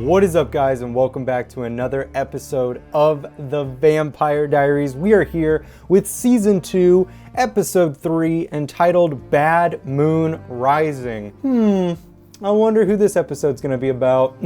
What is up, guys, and welcome back to another episode of The Vampire Diaries. We are here with Season 2, Episode 3, entitled Bad Moon Rising. I wonder who this episode's gonna be about.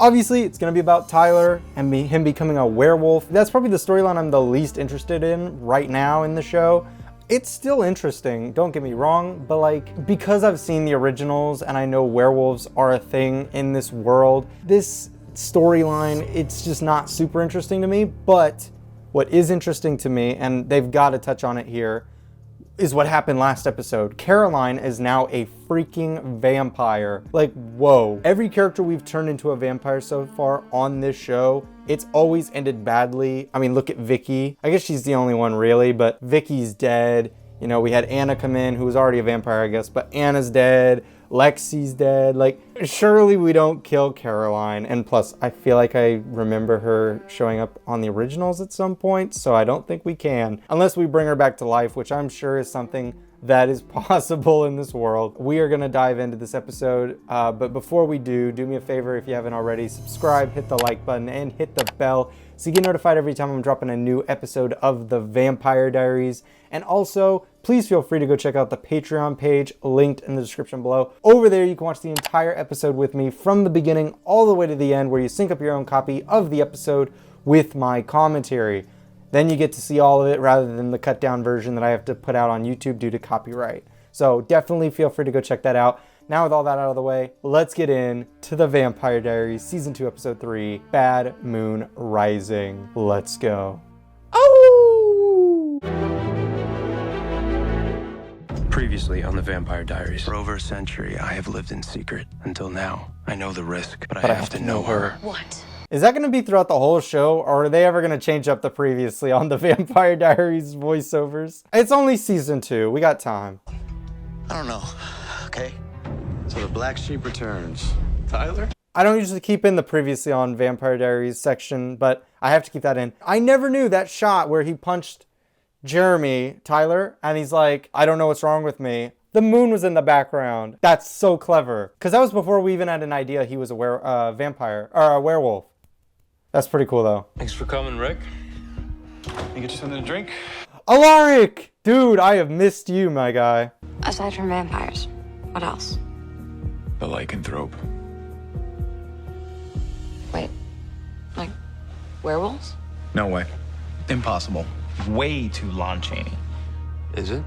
Obviously, it's gonna be about Tyler and him becoming a werewolf. That's probably the storyline I'm the least interested in right now in the show. It's still interesting, don't get me wrong, but like, because I've seen the originals and I know werewolves are a thing in this world, this storyline, it's just not super interesting to me. But what is interesting to me, and they've got to touch on it here, is what happened last episode. Caroline is now a freaking vampire. Like, whoa. Every character we've turned into a vampire so far on this show, it's always ended badly. I mean, look at Vicky. I guess she's the only one really, but Vicky's dead. You know, we had Anna come in, who was already a vampire, I guess, but Anna's dead. Lexi's dead. Like, surely we don't kill Caroline. And plus, I feel like I remember her showing up on the originals at some point, so I don't think we can. Unless we bring her back to life, which I'm sure is something that is possible in this world. We are gonna dive into this episode, but before we do me a favor, if you haven't already, subscribe, hit the like button, and hit the bell so you get notified every time I'm dropping a new episode of The Vampire Diaries. And also, please feel free to go check out the Patreon page, linked in the description below. Over there, you can watch the entire episode with me from the beginning all the way to the end, where you sync up your own copy of the episode with my commentary. Then you get to see all of it rather than the cut down version that I have to put out on YouTube due to copyright. So definitely feel free to go check that out. Now with all that out of the way, let's get into The Vampire Diaries, Season 2, Episode 3, Bad Moon Rising. Let's go. Oh! Previously on The Vampire Diaries. For over a century, I have lived in secret. Until now, I know the risk, but I have to know her. What? Is that going to be throughout the whole show, or are they ever going to change up the previously on The Vampire Diaries voiceovers? It's only Season 2. We got time. I don't know. Okay. So the black sheep returns. Tyler? I don't usually keep in the previously on Vampire Diaries section, but I have to keep that in. I never knew that shot where he punched Jeremy, Tyler, and he's like, I don't know what's wrong with me. The moon was in the background. That's so clever. Because that was before we even had an idea he was a vampire, or a werewolf. That's pretty cool, though. Thanks for coming, Rick. Can I get you something to drink? Alaric! Dude, I have missed you, my guy. Aside from vampires, what else? The lycanthrope. Wait, like werewolves? No way. Impossible. Way too Lon Chaney. Is it?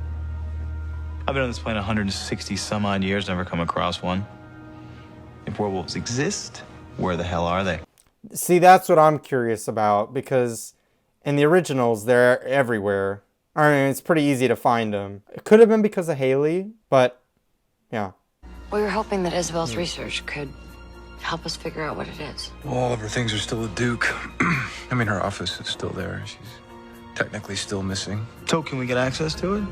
I've been on this planet 160 some odd years, never come across one. If werewolves exist, where the hell are they? See, that's what I'm curious about, because in the originals, they're everywhere. I mean, it's pretty easy to find them. It could have been because of Haley, but yeah. We were hoping that Isabel's research could help us figure out what it is. Well, all of her things are still at Duke. I mean, her office is still there. She's technically still missing. So can we get access to it?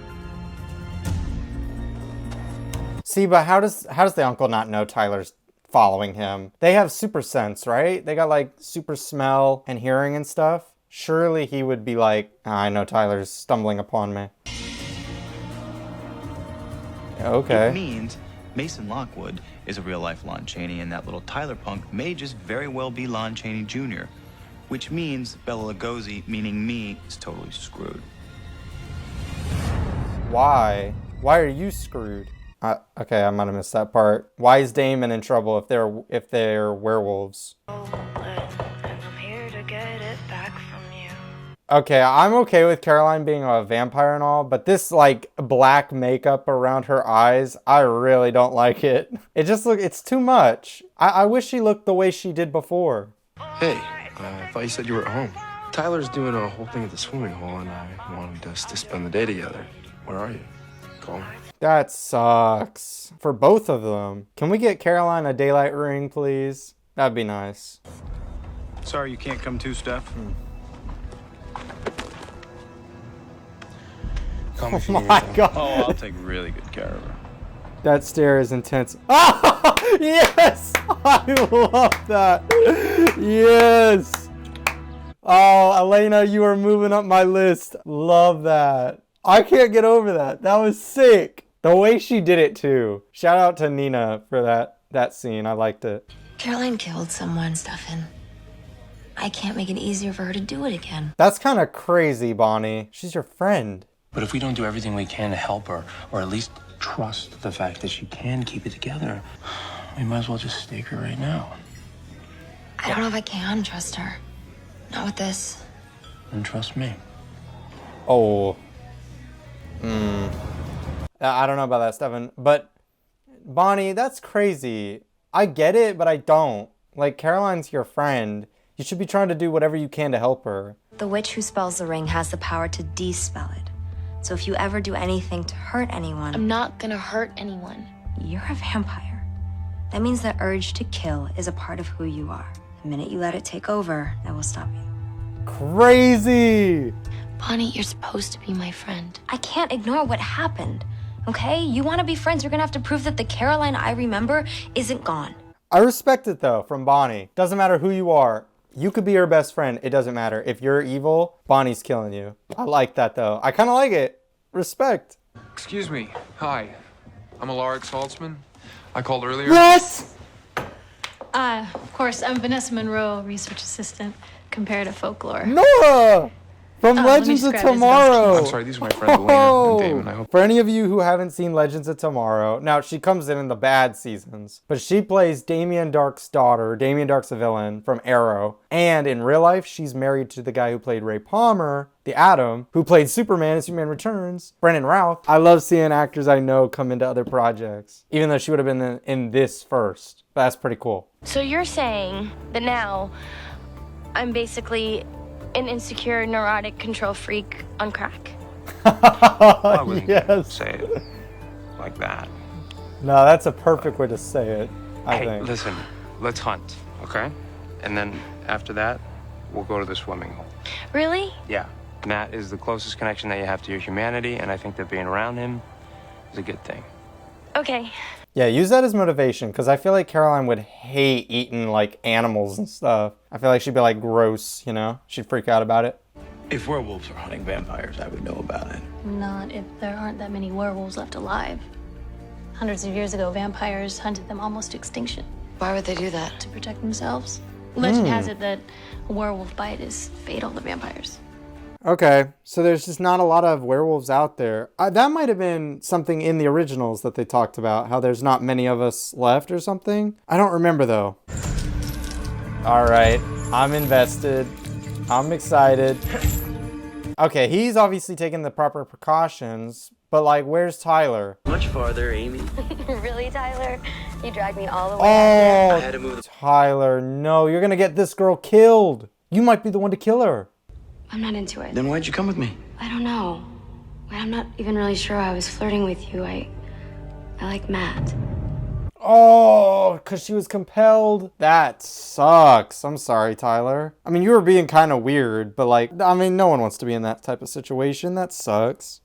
See, but how does the uncle not know Tyler's following him? They have super sense, right? They got like super smell and hearing and stuff. Surely he would be like, I know Tyler's stumbling upon me. Okay. It means Mason Lockwood is a real-life Lon Chaney, and that little Tyler punk may just very well be Lon Chaney Jr., which means Bela Lugosi, meaning me, is totally screwed. Why? Why are you screwed? Okay, I might have missed that part. Why is Damon in trouble if they're werewolves? Okay, I'm okay with Caroline being a vampire and all, but this like black makeup around her eyes, I really don't like it. It just it's too much. I wish she looked the way she did before. Hey, I thought you said you were at home. Tyler's doing a whole thing at the swimming hole, and I wanted us to spend the day together. Where are you? Call me. That sucks. For both of them. Can we get Caroline a daylight ring, please? That'd be nice. Sorry you can't come too, Steph. Call me if Oh you need my anything. god. Oh, I'll take really good care of her. That stare is intense. Oh, yes! I love that. Yes! Oh, Elena, you are moving up my list. Love that. I can't get over that. That was sick. The way she did it too. Shout out to Nina for that scene. I liked it. Caroline killed someone, Stefan. I can't make it easier for her to do it again. That's kind of crazy, Bonnie. She's your friend. But if we don't do everything we can to help her, or at least trust the fact that she can keep it together, we might as well just stake her right now. I don't know if I can trust her. Not with this. And trust me. Oh. I don't know about that, Stefan. But, Bonnie, that's crazy. I get it, but I don't. Like, Caroline's your friend. You should be trying to do whatever you can to help her. The witch who spells the ring has the power to de-spell it. So if you ever do anything to hurt anyone... I'm not gonna hurt anyone. You're a vampire. That means the urge to kill is a part of who you are. The minute you let it take over, that will stop you. Crazy! Bonnie, you're supposed to be my friend. I can't ignore what happened, okay? You want to be friends, you're gonna have to prove that the Caroline I remember isn't gone. I respect it, though, from Bonnie. Doesn't matter who you are. You could be her best friend. It doesn't matter. If you're evil, Bonnie's killing you. I like that, though. I kind of like it. Respect. Excuse me. Hi. I'm Alaric Saltzman. I called earlier. Yes! Of course, I'm Vanessa Monroe, research assistant, comparative folklore. Nora! From let me Legends of describe it as Tomorrow. I'm sorry, these are my friends Elena and Damon. I hope. For any of you who haven't seen Legends of Tomorrow, now she comes in the bad seasons, but she plays Damien Dark's daughter. Damien Dark's a villain from Arrow. And in real life, she's married to the guy who played Ray Palmer, the Atom, who played Superman in Superman Returns, Brendan Routh. I love seeing actors I know come into other projects, even though she would have been in this first. But that's pretty cool. So you're saying that now I'm basically an insecure, neurotic control freak on crack? I wouldn't Yes. say it like that. No, that's a perfect way to say it, I Hey, think. listen, let's hunt, okay? And then after that, we'll go to the swimming hole. Really? Yeah. Matt is the closest connection that you have to your humanity, and I think that being around him is a good thing. Okay. Yeah, use that as motivation, because I feel like Caroline would hate eating, like, animals and stuff. I feel like she'd be, like, gross, you know? She'd freak out about it. If werewolves are hunting vampires, I would know about it. Not if there aren't that many werewolves left alive. Hundreds of years ago, vampires hunted them almost to extinction Why would they do that? to protect themselves. Legend has it that a werewolf bite is fatal to vampires. Okay, so there's just not a lot of werewolves out there. That might have been something in the originals that they talked about, how there's not many of us left or something. I don't remember, though. All right, I'm invested. I'm excited. Okay, he's obviously taking the proper precautions, but, like, where's Tyler? Much farther, Amy. Really, Tyler? You dragged me all the way out there. Oh, I had to move the... Tyler, no, you're gonna get this girl killed. You might be the one to kill her. I'm not into it. Then why'd you come with me? I don't know. I'm not even really sure I was flirting with you. I like Matt. Oh, because she was compelled? That sucks. I'm sorry, Tyler. I mean, you were being kind of weird, but like, I mean, no one wants to be in that type of situation. That sucks.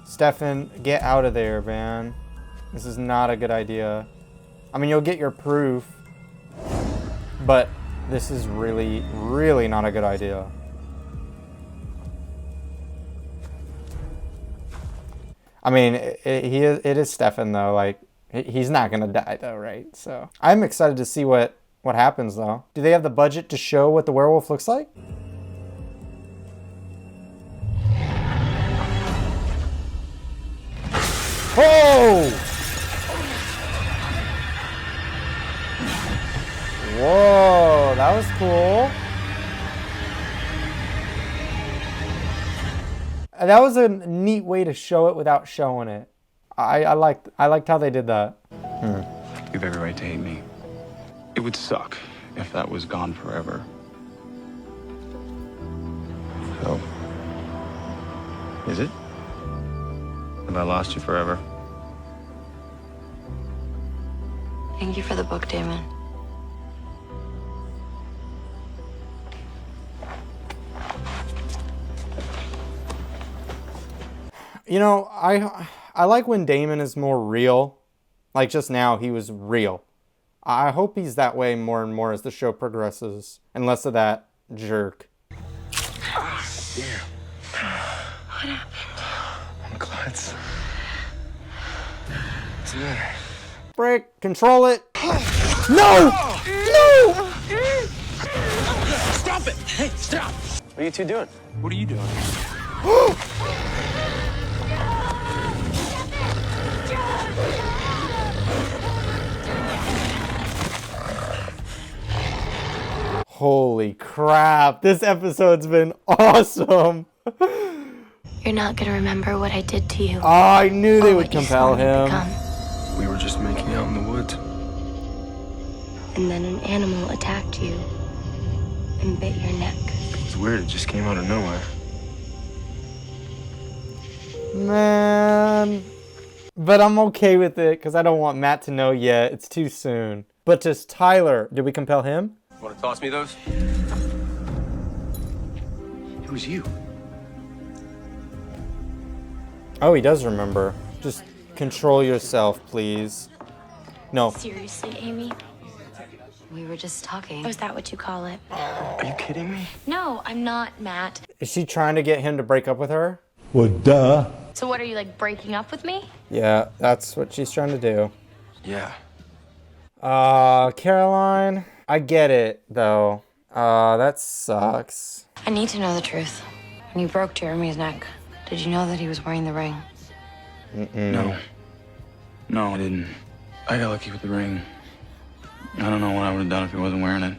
Stefan, get out of there, man. This is not a good idea. I mean, you'll get your proof, but this is really, really not a good idea. I mean, it is Stefan, though. Like, he's not going to die, though, right? So I'm excited to see what happens, though. Do they have the budget to show what the werewolf looks like? Oh! Whoa, that was cool. That was a neat way to show it without showing it. I liked how they did that. You've every right to hate me. It would suck if that was gone forever. So, is it? Have I lost you forever? Thank you for the book, Damon. You know, I like when Damon is more real. Like just now, he was real. I hope he's that way more and more as the show progresses, and less of that jerk. Damn. What happened? I'm glad. What's the matter? Brick, control it. No! No! Stop it! Hey, stop! What are you two doing? What are you doing? Holy crap, this episode's been awesome. You're not gonna remember what I did to you. Oh, I knew they or would what you compel saw me him. become. We were just making out in the woods. And then an animal attacked you and bit your neck. It was weird, it just came out of nowhere. Man. But I'm okay with it because I don't want Matt to know yet. It's too soon. But just Tyler, did we compel him? Want to toss me those? It was you. Oh, he does remember. Just control yourself, please. No. Seriously, Amy? We were just talking. Oh, is that what you call it? Are you kidding me? No, I'm not, Matt. Is she trying to get him to break up with her? Well, duh. So what, are you, like, breaking up with me? Yeah, that's what she's trying to do. Yeah. Caroline, I get it, though. That sucks. I need to know the truth. When you broke Jeremy's neck, did you know that he was wearing the ring? No. No, I didn't. I got lucky with the ring. I don't know what I would have done if he wasn't wearing it.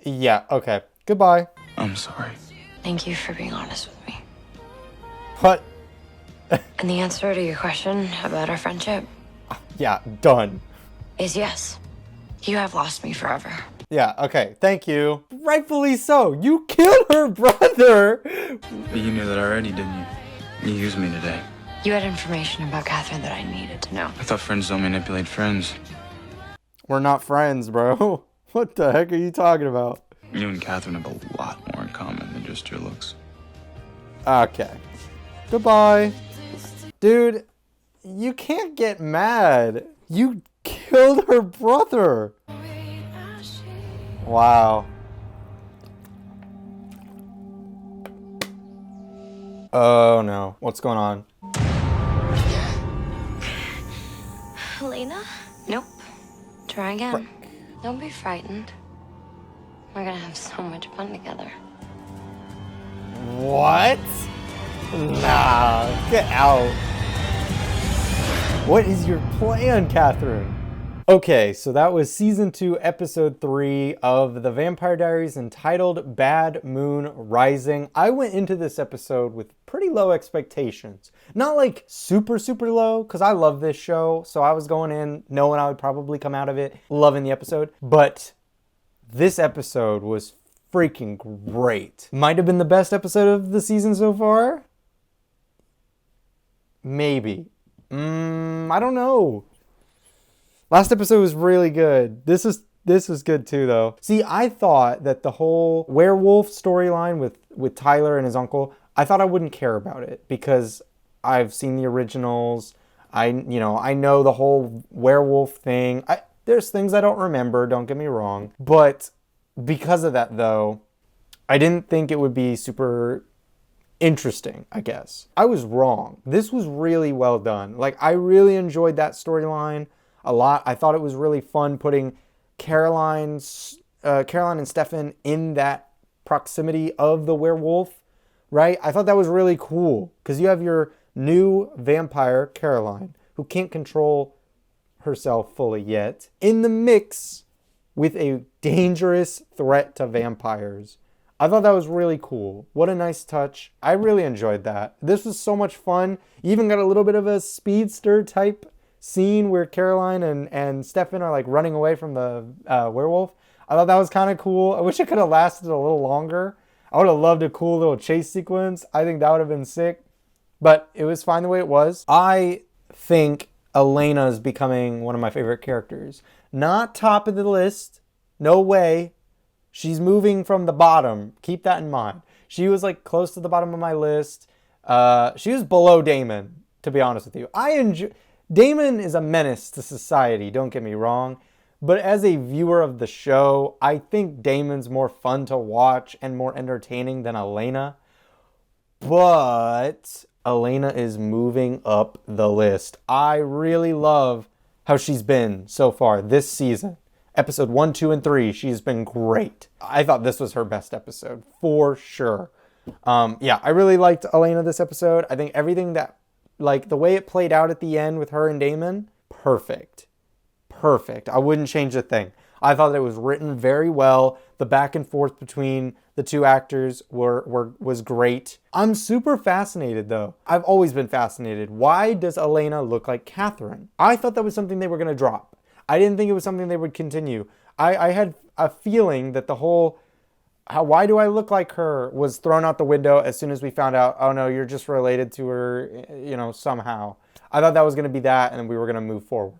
Yeah, okay. Goodbye. I'm sorry. Thank you for being honest with me. What? And the answer to your question about our friendship Yeah, done. is yes. You have lost me forever. Yeah, okay, thank you. Rightfully so. You killed her brother. But you knew that already, didn't you? You used me today. You had information about Catherine that I needed to know. I thought friends don't manipulate friends. We're not friends, bro. What the heck are you talking about? You and Catherine have a lot more in common than just your looks. Okay. Goodbye. Dude, you can't get mad. You killed her brother. Wow. Oh no. What's going on? Elena? Nope. Try again. Don't be frightened. We're gonna have so much fun together. What? Nah, get out. What is your plan, Katherine? Okay, so that was season 2, episode 3 of The Vampire Diaries, entitled Bad Moon Rising. I went into this episode with pretty low expectations. Not like super, super low, because I love this show. So I was going in knowing I would probably come out of it loving the episode. But this episode was freaking great. Might have been the best episode of the season so far. Maybe. I don't know. Last episode was really good. This was good too, though. See, I thought that the whole werewolf storyline with Tyler and his uncle, I thought I wouldn't care about it because I've seen the originals. I know the whole werewolf thing. There's things I don't remember, don't get me wrong. But because of that, though, I didn't think it would be super interesting, I guess. I was wrong. This was really well done. Like, I really enjoyed that storyline a lot. I thought it was really fun putting Caroline and Stefan in that proximity of the werewolf, right? I thought that was really cool because you have your new vampire, Caroline, who can't control herself fully yet, in the mix with a dangerous threat to vampires. I thought that was really cool. What a nice touch. I really enjoyed that. This was so much fun. You even got a little bit of a speedster type scene where Caroline and Stefan are like running away from the werewolf. I thought that was kind of cool. I wish it could have lasted a little longer. I would have loved a cool little chase sequence. I think that would have been sick. But it was fine the way it was. I think ELENA is becoming one of my favorite characters. Not top of the list. No way. She's moving from the bottom. Keep that in mind. She was like close to the bottom of my list. She was below Damon, to be honest with you. Damon is a menace to society, don't get me wrong. But as a viewer of the show, I think Damon's more fun to watch and more entertaining than ELENA. But ELENA is moving up the list. I really love how she's been so far this season. Episode 1, 2, and 3, she's been great. I thought this was her best episode, for sure. Yeah, I really liked ELENA this episode. I think everything that, like, the way it played out at the end with her and Damon, perfect. Perfect. I wouldn't change a thing. I thought it was written very well. The back and forth between the two actors was great. I'm super fascinated, though. I've always been fascinated. Why does ELENA look like Katherine? I thought that was something they were going to drop. I didn't think it was something they would continue. I had a feeling that the whole, why do I look like her, was thrown out the window as soon as we found out, oh no, you're just related to her, you know, somehow. I thought that was going to be that, and we were going to move forward.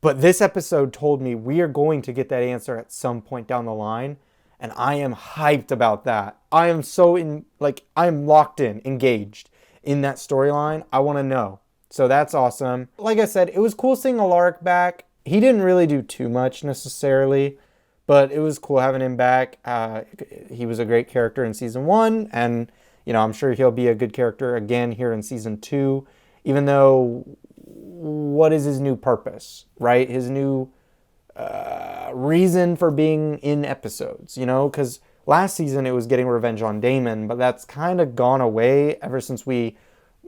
But this episode told me we are going to get that answer at some point down the line. And I am hyped about that. I am so I am locked in, engaged in that storyline. I want to know. So that's awesome. Like I said, it was cool seeing Alaric back. He didn't really do too much necessarily, but it was cool having him back. He was a great character in season 1. And, you know, I'm sure he'll be a good character again here in season 2, even though, what is his new purpose, right? His new reason for being in episodes, you know? Because last season it was getting revenge on Damon, but that's kind of gone away ever since we,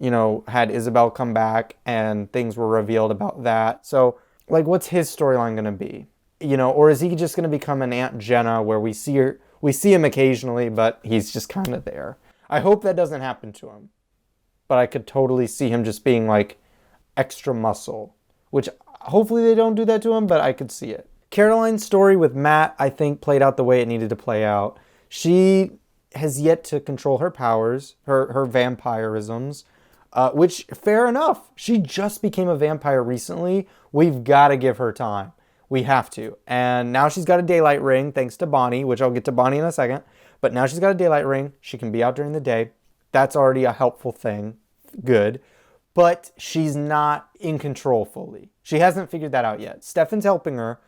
you know, had Isabel come back and things were revealed about that. So, like, what's his storyline going to be? You know, or is he just going to become an Aunt Jenna where we see him occasionally, but he's just kind of there? I hope that doesn't happen to him. But I could totally see him just being like extra muscle, which hopefully they don't do that to him, but I could see it. Caroline's story with Matt, I think, played out the way it needed to play out. She has yet to control her powers, her vampirisms, which, fair enough. She just became a vampire recently. We've got to give her time. We have to. And now she's got a daylight ring, thanks to Bonnie, which I'll get to Bonnie in a second. But now she's got a daylight ring. She can be out during the day. That's already a helpful thing. Good. But she's not in control fully. She hasn't figured that out yet. Stefan's helping her,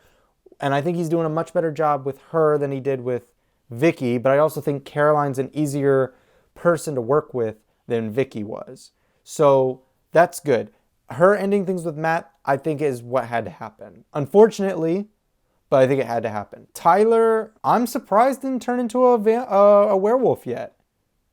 and I think he's doing a much better job with her than he did with Vicky, but I also think Caroline's an easier person to work with than Vicky was. So that's good. Her ending things with Matt, I think, is what had to happen. Unfortunately, but I think it had to happen. Tyler, I'm surprised didn't turn into a werewolf yet.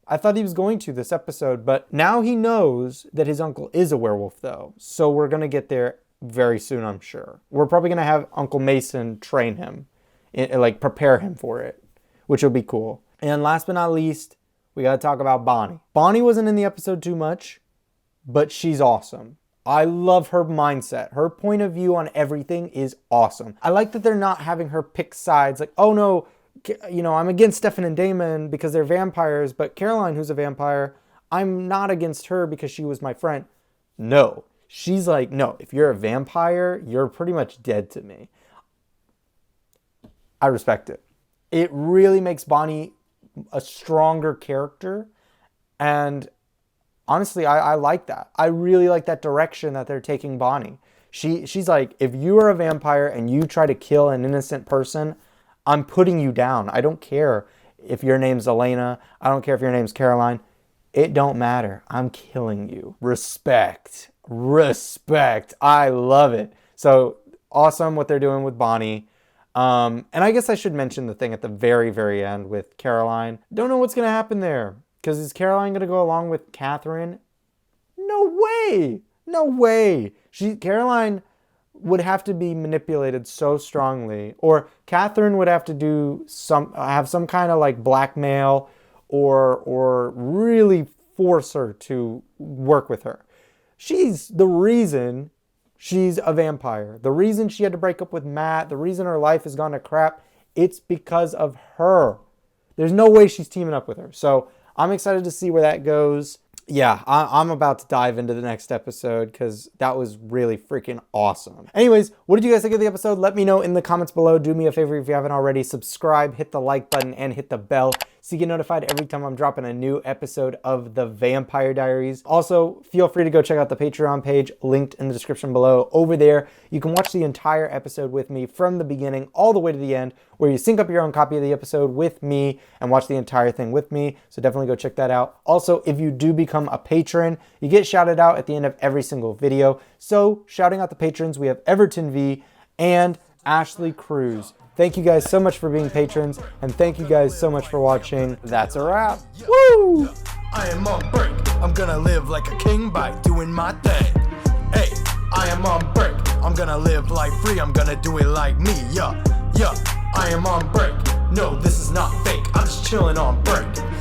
I thought he was going to this episode, but now he knows that his uncle is a werewolf, though. So we're going to get there very soon, I'm sure. We're probably going to have Uncle Mason train him, like prepare him for it, which will be cool. And last but not least, we got to talk about Bonnie. Bonnie wasn't in the episode too much, but she's awesome. I love her mindset. Her point of view on everything is awesome. I like that they're not having her pick sides, like, oh no, you know, I'm against Stefan and Damon because they're vampires, but Caroline, who's a vampire, I'm not against her because she was my friend. No. She's like, no, if you're a vampire, you're pretty much dead to me. I respect it. It really makes Bonnie a stronger character, and honestly, I like that. I really like that direction that they're taking Bonnie. She's like, if you are a vampire and you try to kill an innocent person, I'm putting you down. I don't care if your name's ELENA. I don't care if your name's Caroline. It don't matter. I'm killing you. Respect. Respect. I love it. So awesome what they're doing with Bonnie. And I guess I should mention the thing at the very, very end with Caroline. Don't know what's going to happen there. Because is Caroline going to go along with Katherine? No way. No way. Caroline would have to be manipulated so strongly, or Katherine would have to have some kind of like blackmail or really force her to work with her. She's the reason she's a vampire. The reason she had to break up with Matt, the reason her life has gone to crap, it's because of her. There's no way she's teaming up with her. So I'm excited to see where that goes. Yeah, I'm about to dive into the next episode because that was really freaking awesome. Anyways, what did you guys think of the episode? Let me know in the comments below. Do me a favor if you haven't already. Subscribe, hit the like button, and hit the bell so you get notified every time I'm dropping a new episode of The Vampire Diaries. Also, feel free to go check out the Patreon page, linked in the description below. Over there, you can watch the entire episode with me from the beginning all the way to the end, where you sync up your own copy of the episode with me and watch the entire thing with me. So definitely go check that out. Also, if you do become a patron, you get shouted out at the end of every single video. So shouting out the patrons, we have Everton V and Ashley Cruz. Thank you guys so much for being patrons, and thank you guys so much for watching. That's a wrap. Woo! I am on break. I'm gonna live like a king by doing my thing. Hey, I am on break. I'm gonna live life free. I'm gonna do it like me. Yeah, yeah. I am on break. No, this is not fake. I'm just chilling on break.